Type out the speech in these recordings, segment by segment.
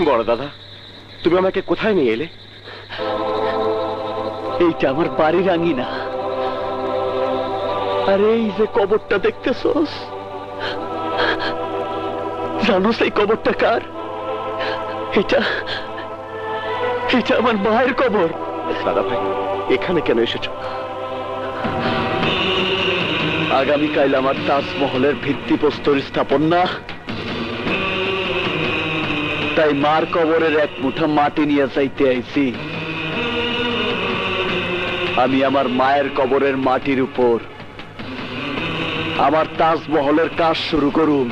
বড় দাদা, তুমি আমাকে কোথায় নিয়ে এলে? এইটা আমার বাড়ির আঙিনা। আরে এই যে কবরটা দেখতেছস, জানোস এই কবরটা কার? এটা আমার মায়ের কবর। দাদা ভাই, এখানে কেন এসেছো? আগামীকাল আমার তাজমহলের ভিত্তিপ্রস্তর স্থাপন না, তাই মার কবরের এক মুঠা মাটি নিয়ে চাইতে আইছি। আমি আমার মায়ের কবরের মাটির উপর আমার তাজমহলের কাজ শুরু করুন।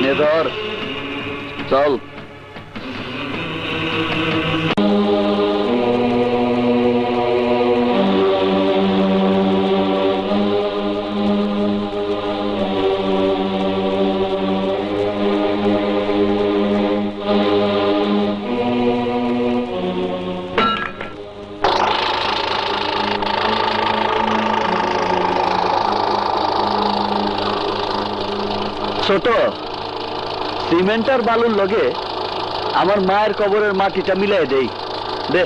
নেদর চল। ছোট, সিমেন্ট আর বালুর লগে আমার মায়ের কবরের মাটিটা মিলাই দেই দে।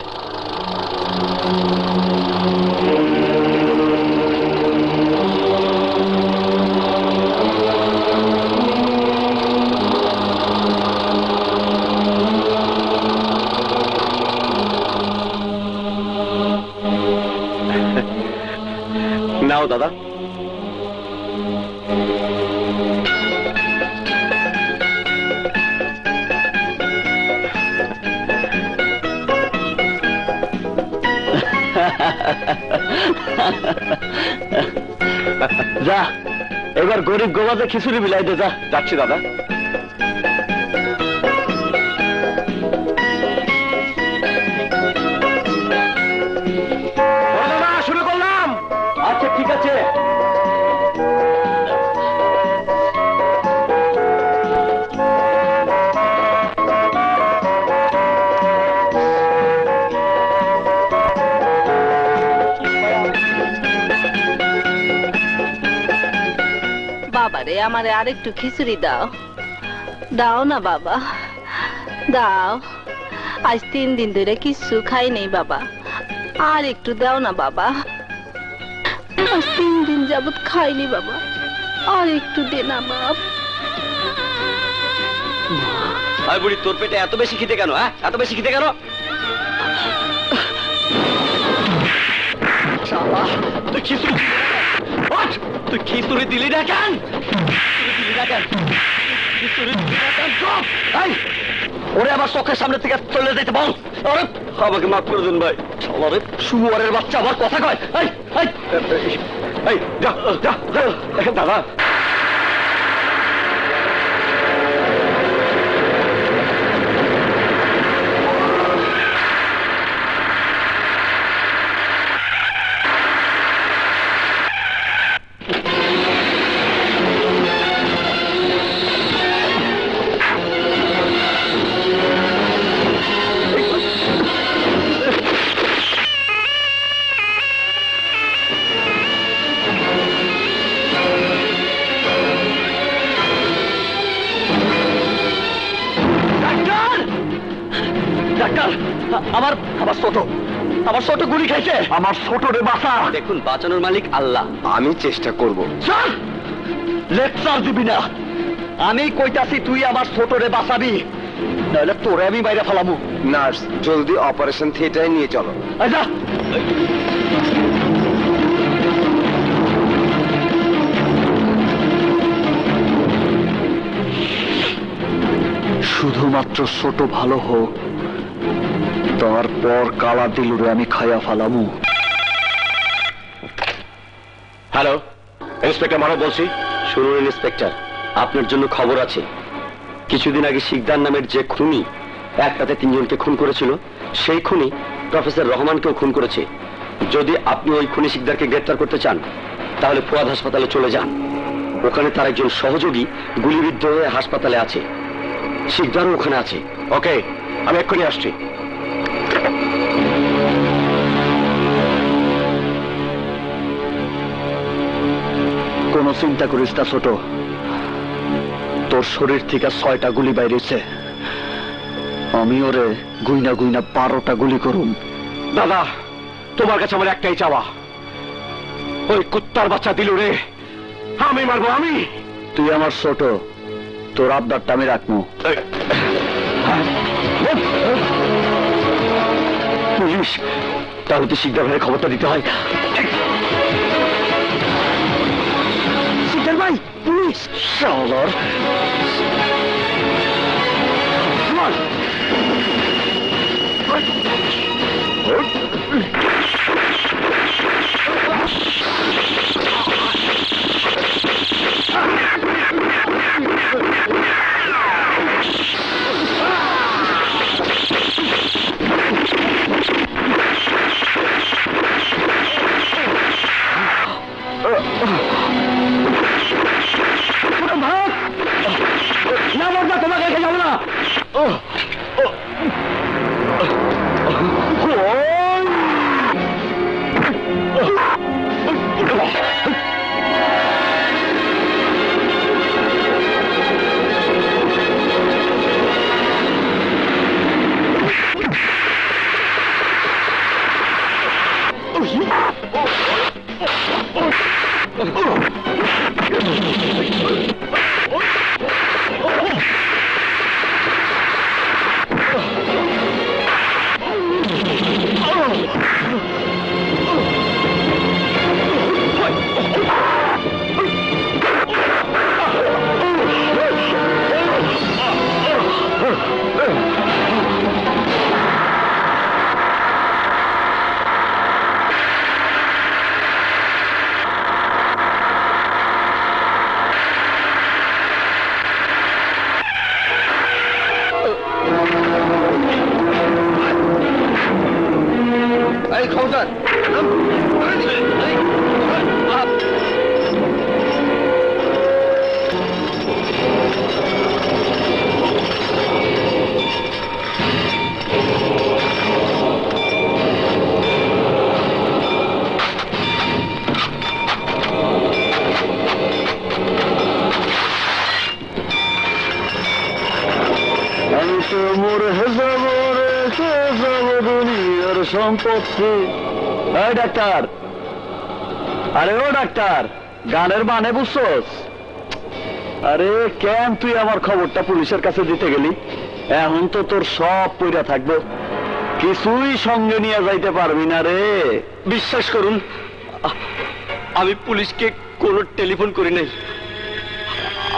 নাও দাদা। যা, এবার গরিব গোবাতে খিচুড়ি বিলাই দে। যা। যাচ্ছি দাদা। শুরু করলাম। আচ্ছা ঠিক আছে। বাবারে, আমারে আরেকটু খিচুড়ি দাও। দাও না বাবা, দাও। আজ 3 দিন ধরে কিছু খাই নেই বাবা, আর একটু দাও না বাবা। আজ 3 দিন যাবত খাইনি বাবা, আর একটু দে না বাপ। আরে বুড়ি, তোর পেটে এত বেশি খিদে কেন? এত বেশি খিদে কেন? তুই খিচুড়ি দিলি না কেন? ওরে আমার চোখের সামনে থেকে চলে যেতে বল। আরে আমাকে মাফ করে দিন ভাই। আরে শুয়ারের বাচ্চা আবার কথা কয়। যা যা দাদা। আমার ছোট গুলি খাইছে। আমার ছোট রে বাঁচা। দেখুন, বাঁচানোর মালিক আল্লাহ। আমি চেষ্টা করব। লেকচার দিবি না। আমি কইতাছি তুই আমার ছোট রে বাঁচাবি, নাহলে তোরে আমি বাইরে ফেলামু। নার্স, জলদি অপারেশন থিয়েটারে নিয়ে চলো। আচ্ছা, শুধুমাত্র ছোট ভালো হোক, তারপর কালা দিলুরে আমি খাইয়া ফেলামু। হ্যালো, ইন্সপেক্টর মানব বলছি। শুনুন ইন্সপেক্টর, আপনার জন্য খবর আছে। কিছুদিন আগে শিকদার নামের যে খুনি এক রাতে 3 জনকে খুন করেছিল, সেই খুনি প্রফেসর রহমানকেও খুন করেছে। যদি আপনি ওই খুনি শিকদারকে গ্রেফতার করতে চান, তাহলে ফুয়াদ হাসপাতালে চলে যান। ওখানে তার একজন সহযোগী গুলিবিদ্ধ হয়ে হাসপাতালে আছে। শিকদারও ওখানে আছে। ওকে, আমি এক্ষুনি আসছি। কোনো চিন্তা করিস না ছোট, তোর শরীর থেকে 6টা গুলি বাইরেছে, আমি ওরে গুইনা গুইনা 12টা গুলি করুম। দাদা, তোমার কাছে আমার একটাই চাওয়া, ওই কুত্তার বাচ্চা দিলু রে আমি মারবো, আমি। তুই আমার ছোট, তোর আবদারটা আমি রাখবো। পুলিশ, তাহলে তো শিকদার ভাইয়ের খবরটা দিতে হয়। শিকদার ভাই, পুলিশ! শালার! না বাবা, তোমাকে রেখে যাবো না। এই খবরদার! আমি তো মোর হেসাব রেখে যাব দুনিয়ার সম্পত্তি। এই ডাক্তার, আরে ও ডাক্তার, গানের মানে বুঝছস? আরে কেন তুই আমার খবরটা পুলিশের কাছে দিতে গেলি? এখন তো তোর সব পইরা থাকবো, কিছুই সঙ্গে নিয়ে যাইতে পারবি না রে। বিশ্বাস করুন, আমি পুলিশকে কোনো টেলিফোন করি নাই।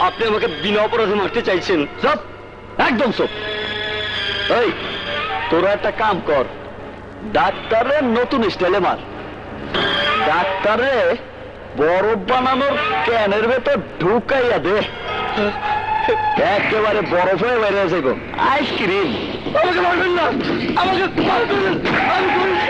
আপনি আমাকে বিনা অপরাধে মারতে চাইছেন। চুপ, একদম চুপ। এই, তোরা একটা কাম কর, ডাক্তারে নতুন স্টাইলে মার। ডাক্তারে বরফ বানানোর ক্যানের ভেতর ঢুকাইয়া দে, একেবারে বরফ হয়ে বেড়ে যাইব আইসক্রিম। আমাকে মারবেন না, আমাকে মারবেন না, আমি পুলিশ।